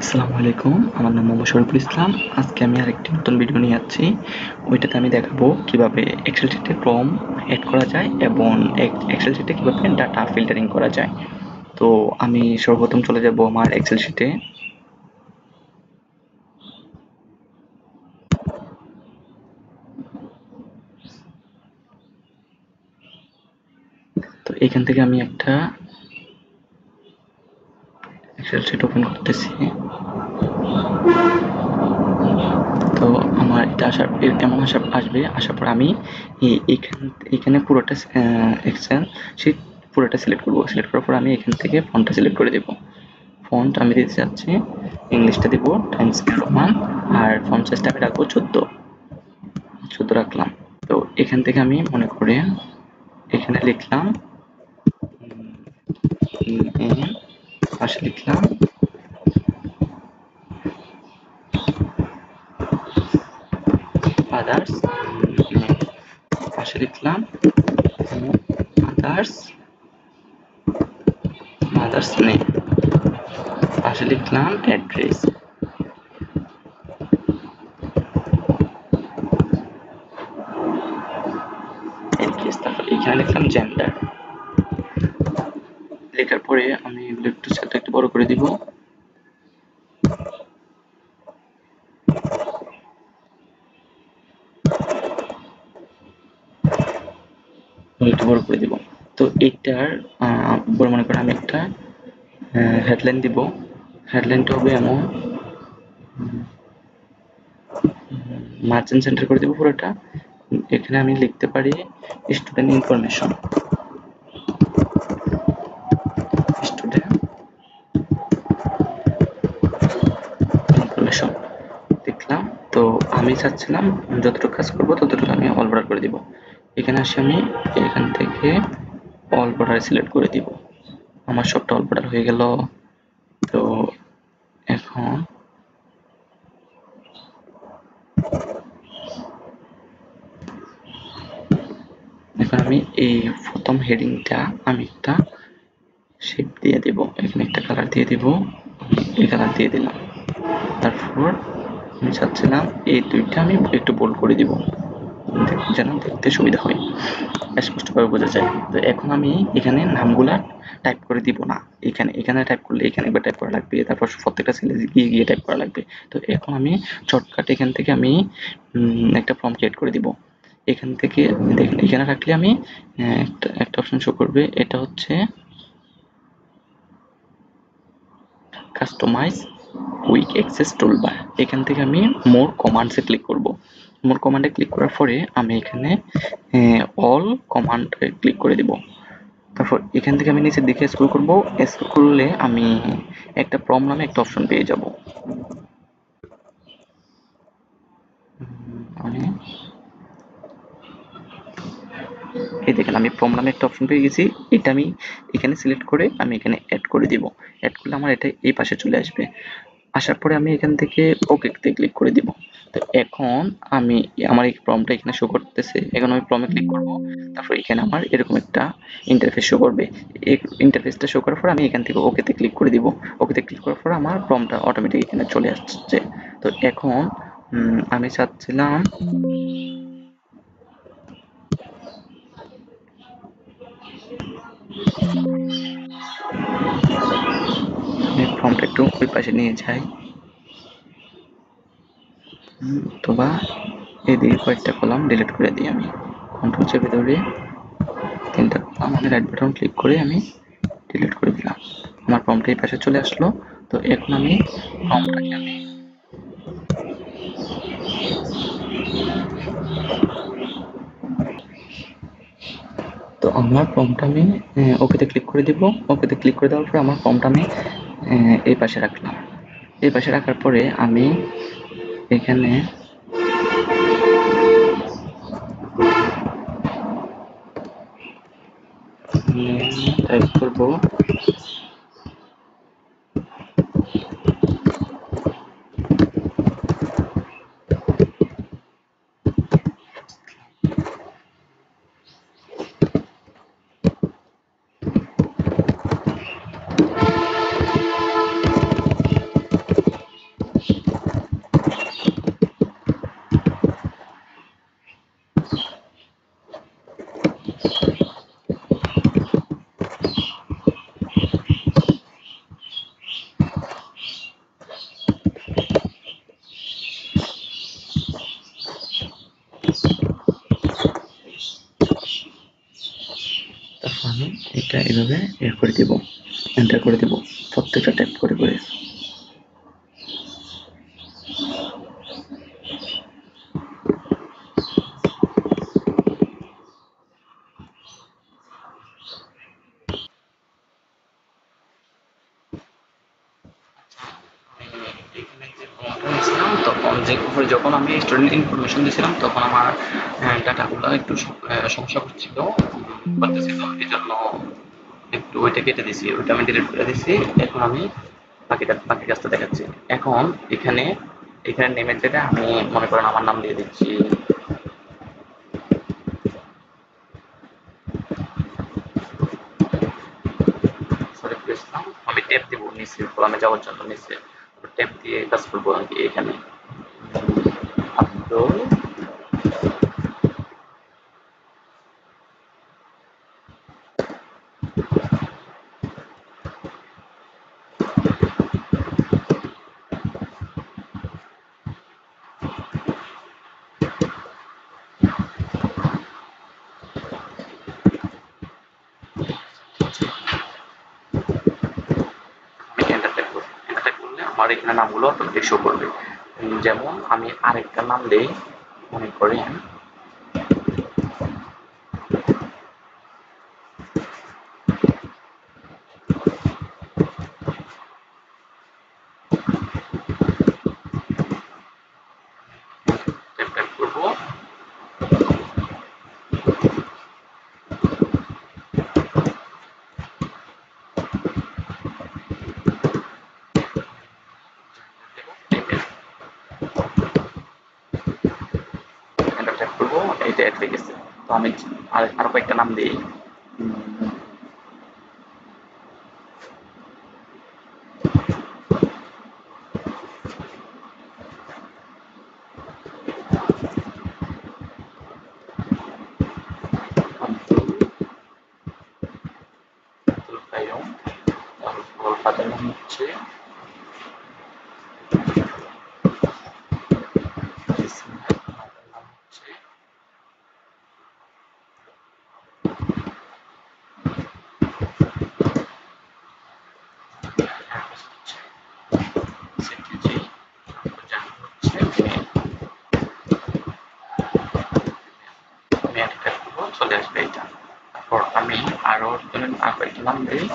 আসসালামু আলাইকুম, আমার নাম মোহাম্মদ শরীফুল ইসলাম। আজকে আমি আরেকটি নতুন ভিডিও নিয়ে যাচ্ছি। ওইটাতে আমি দেখাবো কিভাবে এক্সেল শিটে ফর্ম এড করা যায় এবং এক্সেল শিটে কিভাবে ডাটা ফিল্টারিং করা যায়। তো আমি সর্বপ্রথম চলে যাব আমার এক্সেল শিটে। তো এখান থেকে আমি একটা এক্সেল শিট ওপেন করতেছি। তো আমার এটা আসবে, আসার পর আমি এখানে পুরোটা এক্সেল শিট পুরোটা সিলেক্ট করব। সিলেক্ট করার পর আমি এখান থেকে ফন্টটা সিলেক্ট করে দেব। ফন্ট আমি দিতে চাচ্ছি, ইংলিশটা দিব টাইমস নিউ রোমান, আর ফন্ট সাইজটা আমি রাখবো 14 রাখলাম। তো এখান থেকে আমি মনে করে এখানে লিখলাম পাশে লিখলাম আদার্স, পাশে লিখলাম আদার্স আদার্স নেম, পাশে লিখলাম অ্যাড্রেস। তারপর এখানে লিখলাম জেন্ডার। লেখার পরে আমি এগুলো একটু বড় করে দিব। একটু বড় করে দিব। তো এটার উপরে মনে করেন আমি একটা হেডলাইন দিব। হেডলাইনটা হবে এমন, মার্জিন সেন্টার করে দিব পুরোটা। এখানে আমি লিখতে পারি স্টুডেন্ট ইনফরমেশন, স্টুডেন্ট ইনফরমেশন লিখলাম। তো আমি চাচ্ছিলাম যতটুকু কাজ করবো ততটুকু আমি অল বর্ডার করে দিব। এখানে আসি আমি এখান থেকে অল বর্ডার সিলেক্ট করে দিব। আমার সবটা অল বর্ডার হয়ে গেল। তো এখন আমি এই প্রথম হেডিংটা আমি একটা শেপ দিয়ে দেব, এখানে একটা কালার দিয়ে দেব, এই কালার দিয়ে দিলাম। তারপর আমি চাচ্ছিলাম এই দুইটা আমি একটু বোল্ড করে দিব যেন দেখতে সুবিধা হয়, স্পষ্টভাবে বোঝা যায়। তো এখন আমি এখানে নামগুলা টাইপ করে দিব না, এখানে টাইপ করলে এখানে একবার টাইপ করা লাগবে, তারপর প্রত্যেকটা সেলে গিয়ে গিয়ে টাইপ করা লাগবে। তো এখন আমি শর্টকাট এখান থেকে আমি একটা ফর্ম ক্রিয়েট করে দিব। এখান থেকে দেখেন এখানে রাখলে আমি একটা অপশন শো করবে, এটা হচ্ছে কাস্টমাইজ কুইক অ্যাক্সেস টুলবার। এখান থেকে আমি মোর কমান্ডসে ক্লিক করব। মোর কমান্ডে ক্লিক করার পরে আমি এখানে অল কমান্ড ক্লিক করে দিব। তারপর এখান থেকে আমি নিচের দিকে স্ক্রল করব। স্ক্রল করলে আমি একটা প্রম নামে একটা অপশন পেয়ে যাব। আমি এই দেখেন আমি প্রম নামে একটা অপশন পেয়ে গেছি। এটা আমি এখানে সিলেক্ট করে আমি এখানে অ্যাড করে দিব। অ্যাড করলে আমার এটা এই পাশে চলে আসবে। আসার পরে আমি এখান থেকে ওকে তে ক্লিক করে দিব। তো এখন আমি আমার এই প্রম্পটটা এখানে শো করতেছে। এখন আমি প্রমে ক্লিক করব। তারপর এখানে আমার এরকম একটা ইন্টারফেস শো করবে। এই ইন্টারফেসটা শো করার পর আমি এখান থেকে ওকে তে ক্লিক করে দিব। ওকে তে ক্লিক করার পর আমার প্রম্পটটা অটোমেটিক এখানে চলে আসছে। তো এখন আমি চাচ্ছিলাম আমি ফর্মটা একটু ওই পাশে নিয়ে যাই, অথবা এদিকে কয়েকটা কলাম ডিলিট করে দিই। আমি কন্ট্রোল চেপে ধরে 3টা কলাম আমি রাইট বাটন ক্লিক করে আমি ডিলিট করে দিলাম। আমার ফর্মটা এই পাশে চলে আসলো। তো এখন আমি ফর্মটাকে আমি তো আমার ফর্মটা আমি ওকেতে ক্লিক করে দিব। ওকেতে ক্লিক করে দেওয়ার পর আমার ফর্মটা আমি এই পাশে রাখলাম। এই পাশে রাখার পরে আমি এখানে টাইপ করব এটা এইভাবে করে দেব, এন্টার করে দেব প্রত্যেকটা ট্যাপ করে করে। যখন আমি স্টুডেন্ট ইনফরমেশন দিয়েছিলাম তখন আমার ডাটাগুলো একটু সমস্যা করছিল, এই জন্য একটু ওইটা কেটে দিছি, ওইটা আমি ডিলিট করে দিছি। এখন আমি বাকি কাজটা দেখাচ্ছি। এখন এখানে এখানে নেমের জায়গায় আমি মনে করেন আমার নাম দিয়ে দিচ্ছি, সরি ইসলাম। আমি ট্যাব দিব নিচে, কলামে যাওয়ার জন্য নিচে ট্যাব দিয়ে কাজ করবো আর কি। এখানে আব্দুল আমি এন্টার ট্যাপ করব। এন্টার ট্যাপ করলে আমার এখানে নামগুলো অটোমেটিক শো করবে। যেমন আমি আরেকটা নাম দেই, মনে করেন ট্যাপ ট্যাপ করবো, এন্টার ট্যাপ করবো, এইটা অ্যাড হয়ে গেছে। তো আমি আরো কয়েকটা নাম দিই। আব্দুল আব্দুল কাইয়ুম, তারপর ফাদার নাম হচ্ছে ইসমাইল, মাতার নাম হচ্ছে সিদ্দিকী, তারপর জাহান হচ্ছে মেয়ে। আমি একটা ট্যাপ করবো, চলে আসবে এটা। তারপর আমি আরো একজনের কয়েকটা নাম দিই।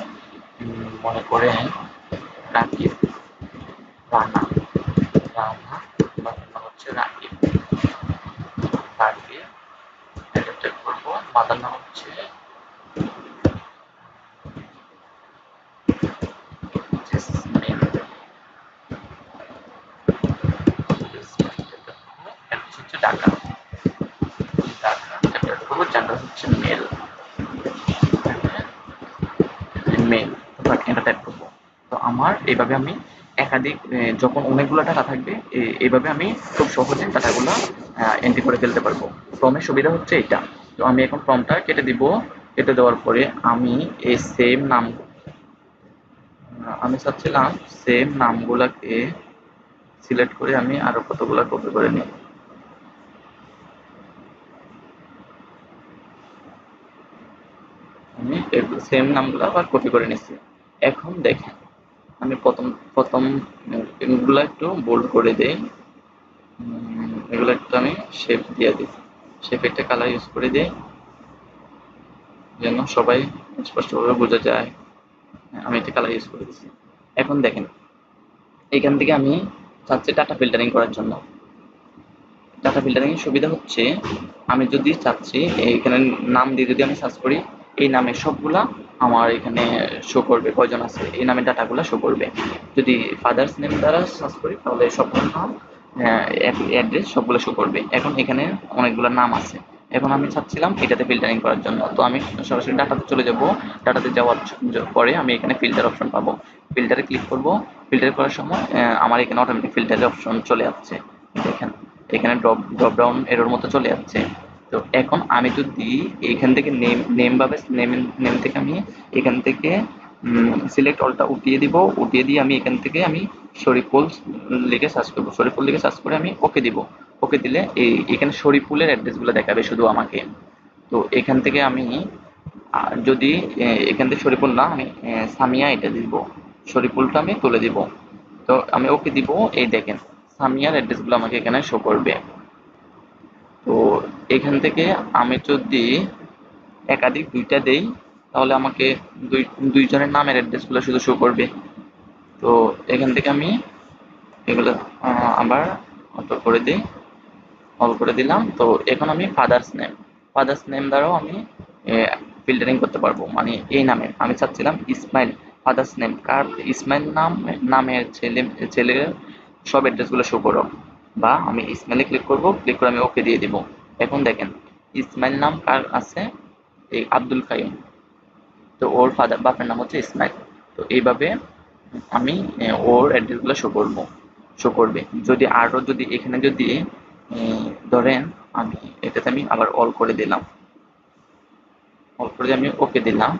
মনে করেন রাকিব, রানা, রানা, বাবার নাম হচ্ছে রাকিব, রাকিব, এটা ট্যাপ করবো। মাতার নাম হচ্ছে জেসমিন, জেসমিন ট্যাপ করবো। অ্যাড্রেস হচ্ছে ঢাকা, ঢাকা ট্যাপ করবো। জেন্ডার হচ্ছে মেল, মেল। তারপর এটা টাইপ করবো। তো আমার এইভাবে আমি একাধিক যখন অনেকগুলো টাকা থাকবে এইভাবে আমি খুব সহজে টাকাগুলো এন্ট্রি করে ফেলতে পারবো। ফর্মের সুবিধা হচ্ছে এটা। তো আমি এখন ফর্মটা কেটে দিব। কেটে দেওয়ার পরে আমি এই সেম নাম, আমি চাচ্ছিলাম সেম নামগুলাকে সিলেক্ট করে আমি আরো কতগুলা কপি করে নিই। আমি সেম নামগুলো আবার কপি করে নিচ্ছি। এখন দেখেন আমি প্রথম প্রথম এগুলো একটু বোল্ড করে দেই, এগুলো একটু আমি শেপ দিয়ে দিই, শেপ একটা কালার ইউজ করে দিই যেন সবাই স্পষ্টভাবে বোঝা যায়। আমি একটা কালার ইউজ করে দিচ্ছি। এখন দেখেন এখান থেকে আমি চাচ্ছি ডাটা ফিল্টারিং করার জন্য। ডাটা ফিল্টারিং এর সুবিধা হচ্ছে আমি যদি চাচ্ছি এখানে নাম দিয়ে যদি আমি সার্চ করি, এই নামের সবগুলা আমার এখানে শো করবে, কয়জন আছে এই নামের ডাটাগুলো শো করবে। যদি ফাদার্স নেম দ্বারা সার্চ করি তাহলে সবগুলো নাম, অ্যাড্রেস সবগুলো শো করবে। এখন এখানে অনেকগুলো নাম আছে। এখন আমি চাচ্ছিলাম এটাতে ফিল্টারিং করার জন্য, তো আমি সরাসরি ডাটাতে চলে যাব। ডাটাতে যাওয়ার পরে আমি এখানে ফিল্টার অপশন পাবো, ফিল্টারে ক্লিক করব। ফিল্টার করার সময় আমার এখানে অটোমেটিক ফিল্টারের অপশন চলে যাচ্ছে। দেখেন এখানে ড্রপ ডাউন এরর মতো চলে যাচ্ছে। তো এখন আমি যদি এইখান থেকে নেম নেম ভাবে নেম থেকে আমি এখান থেকে সিলেক্ট অলটা উঠিয়ে দিব, উঠিয়ে দিয়ে আমি এখান থেকে আমি শরীফুল লিখে সার্চ করবো, শরীফুল লিখে সার্চ করে আমি ওকে দিব। ওকে দিলে এখানে শরীফুলের অ্যাড্রেসগুলো দেখাবে শুধু আমাকে। তো এখান থেকে আমি আর যদি এখান থেকে শরীফুল না, আমি সামিয়া এটা দিব, শরীফুলটা আমি তুলে দিব। তো আমি ওকে দিব। এই দেখেন সামিয়ার অ্যাড্রেসগুলো আমাকে এখানে শো করবে। তো এখান থেকে আমি যদি একাধিক দুইটা দেই, তাহলে আমাকে দুইজনের নামের অ্যাড্রেসগুলো শুধু শো করবে। তো এখান থেকে আমি এগুলো আবার অটো করে দিই, অল করে দিলাম। তো এখন আমি ফাদার্স নেম দ্বারাও আমি ফিল্টারিং করতে পারবো। মানে এই নামে আমি চাচ্ছিলাম ইসমাইল, ফাদার্স নেম কার, ইসমাইল নামের ছেলের সব অ্যাড্রেসগুলো শো করো। বা আমি ইসমাইলে ক্লিক করব, ক্লিক করে আমি ওকে দিয়ে দিব। এখন দেখেন ইসমাইল নাম কার আছে, এই আব্দুল কাইম। তো ওর বাপের নাম হচ্ছে ইসমাইল। তো এইভাবে আমি ওর অ্যাড্রেসগুলো শো করবে। যদি আরও যদি এখানে যদি ধরেন আমি এটাতে আমি আবার অল করে দিলাম, অল করে দিয়ে আমি ওকে দিলাম।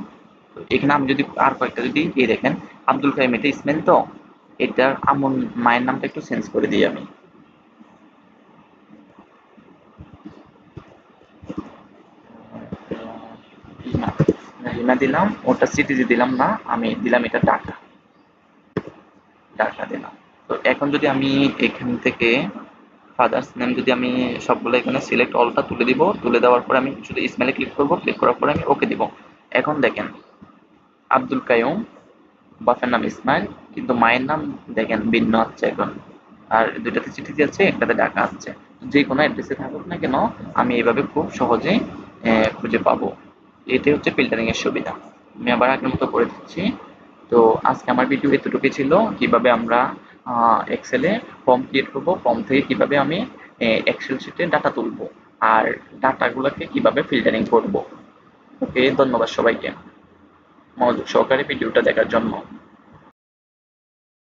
তো এখানে আমি যদি আর কয়েকটা যদি এই দেখেন আব্দুল কাইম, এটা ইসমাইল, তো এটার আমন মায়ের নামটা একটু চেঞ্জ করে দিই আমি। রিমা, রিমা দিলাম, ওটা সিটিজি দিলাম না, আমি দিলাম এটা ঢাকা, ঢাকা দিলাম। তো এখন যদি আমি এখান থেকে ফাদার্স নেম যদি আমি সবগুলো এখানে সিলেক্ট অলটা তুলে দিব, তুলে দেওয়ার পরে আমি শুধু ইসমাইলে ক্লিক করব, ক্লিক করার পরে আমি ওকে দিব। এখন দেখেন আব্দুল কাইয়ুম, বাপের নাম ইসমাইল, কিন্তু মায়ের নাম দেখেন ভিন্ন হচ্ছে এখন। আর দুইটাতে চিঠি আছে, একটাতে ঢাকা আছে। যে কোনো অ্যাড্রেসে থাকুক না কেন, আমি এইভাবে খুব সহজেই খুঁজে পাবো। এটাই হচ্ছে ফিল্টারিং এর সুবিধা। আমি আবার আগের মতো করে দিচ্ছি। তো আজকে আমার ভিডিও এতটুকুই ছিল, কিভাবে আমরা এক্সেলে ফর্ম ক্রিয়েট করব, ফর্ম থেকে কিভাবে আমি এক্সেল শিটে ডাটা তুলবো, আর ডাটাগুলোকে কিভাবে ফিল্টারিং করব। ওকে, ধন্যবাদ সবাইকে মনোযোগ সহকারে ভিডিওটা দেখার জন্য।